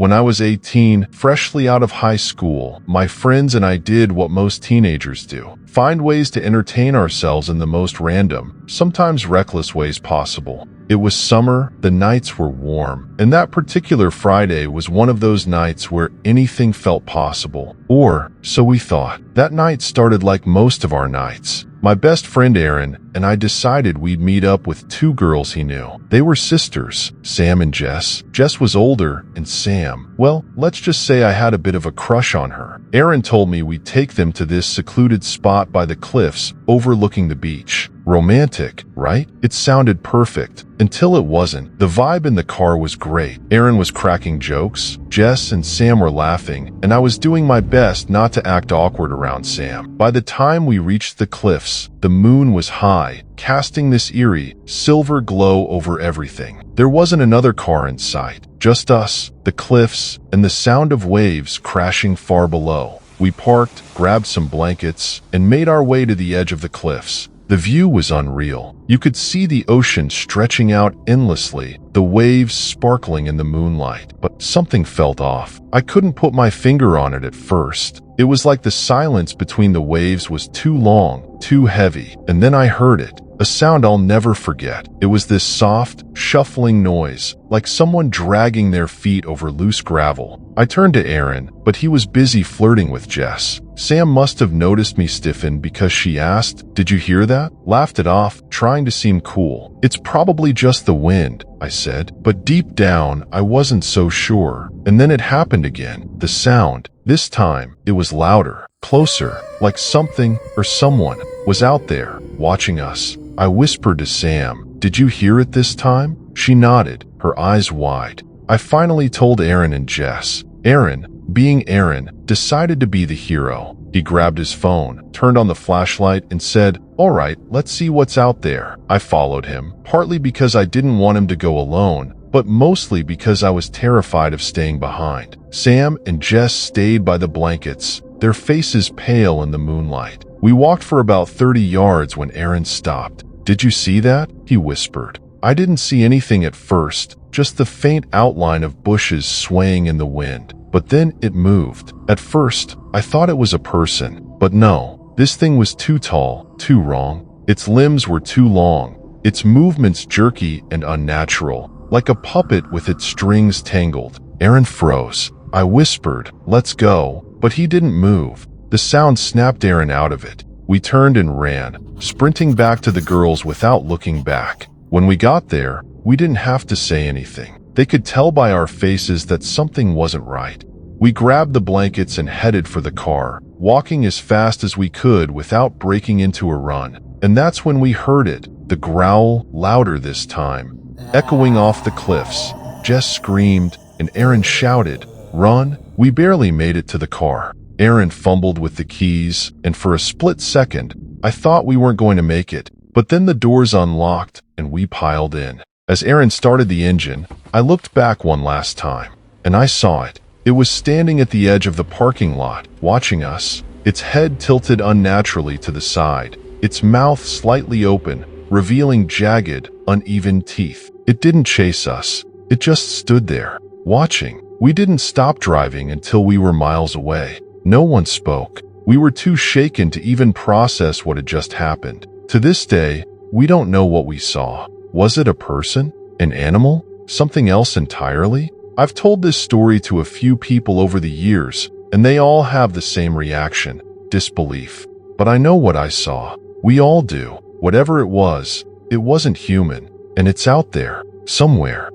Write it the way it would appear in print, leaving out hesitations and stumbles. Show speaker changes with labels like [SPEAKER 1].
[SPEAKER 1] When I was 18, freshly out of high school, my friends and I did what most teenagers do: find ways to entertain ourselves in the most random, sometimes reckless ways possible. It was summer, the nights were warm, and that particular Friday was one of those nights where anything felt possible. Or, so we thought. That night started like most of our nights. My best friend Aaron and I decided we'd meet up with two girls he knew. They were sisters, Sam and Jess. Jess was older, and Sam, well, let's just say I had a bit of a crush on her. Aaron told me we'd take them to this secluded spot by the cliffs overlooking the beach. Romantic, right? It sounded perfect, until it wasn't. The vibe in the car was great. Aaron was cracking jokes, Jess and Sam were laughing, and I was doing my best not to act awkward around Sam. By the time we reached the cliffs, the moon was high, casting this eerie, silver glow over everything. There wasn't another car in sight, just us, the cliffs, and the sound of waves crashing far below. We parked, grabbed some blankets, and made our way to the edge of the cliffs. The view was unreal. You could see the ocean stretching out endlessly, the waves sparkling in the moonlight. But something felt off. I couldn't put my finger on it at first. It was like the silence between the waves was too long, too heavy. And then I heard it. A sound I'll never forget. It was this soft, shuffling noise, like someone dragging their feet over loose gravel. I turned to Aaron, but he was busy flirting with Jess. Sam must have noticed me stiffen because she asked, "Did you hear that?" Laughed it off, trying to seem cool. "It's probably just the wind," I said, but deep down, I wasn't so sure. And then it happened again. The sound. This time, it was louder, closer, like something or someone was out there, watching us. I whispered to Sam, "Did you hear it this time?" She nodded, her eyes wide. I finally told Aaron and Jess. Aaron, being Aaron, decided to be the hero. He grabbed his phone, turned on the flashlight, and said, "All right, let's see what's out there." I followed him, partly because I didn't want him to go alone, but mostly because I was terrified of staying behind. Sam and Jess stayed by the blankets, their faces pale in the moonlight. We walked for about 30 yards when Aaron stopped. "Did you see that?" he whispered. I didn't see anything at first, just the faint outline of bushes swaying in the wind. But then it moved. At first, I thought it was a person. But no, this thing was too tall, too wrong. Its limbs were too long, its movements jerky and unnatural, like a puppet with its strings tangled. Aaron froze. I whispered, "Let's go," but he didn't move. The sound snapped Aaron out of it. We turned and ran, sprinting back to the girls without looking back. When we got there, we didn't have to say anything. They could tell by our faces that something wasn't right. We grabbed the blankets and headed for the car, walking as fast as we could without breaking into a run. And that's when we heard it, the growl, louder this time, echoing off the cliffs. Jess screamed, and Aaron shouted, "Run!" We barely made it to the car. Aaron fumbled with the keys, and for a split second, I thought we weren't going to make it. But then the doors unlocked, and we piled in. As Aaron started the engine, I looked back one last time, and I saw it. It was standing at the edge of the parking lot, watching us, its head tilted unnaturally to the side, its mouth slightly open, revealing jagged, uneven teeth. It didn't chase us. It just stood there, watching. We didn't stop driving until we were miles away. No one spoke. We were too shaken to even process what had just happened. To this day, we don't know what we saw. Was it a person? An animal? Something else entirely? I've told this story to a few people over the years, and they all have the same reaction: disbelief. But I know what I saw. We all do. Whatever it wasn't human, and it's out there, somewhere.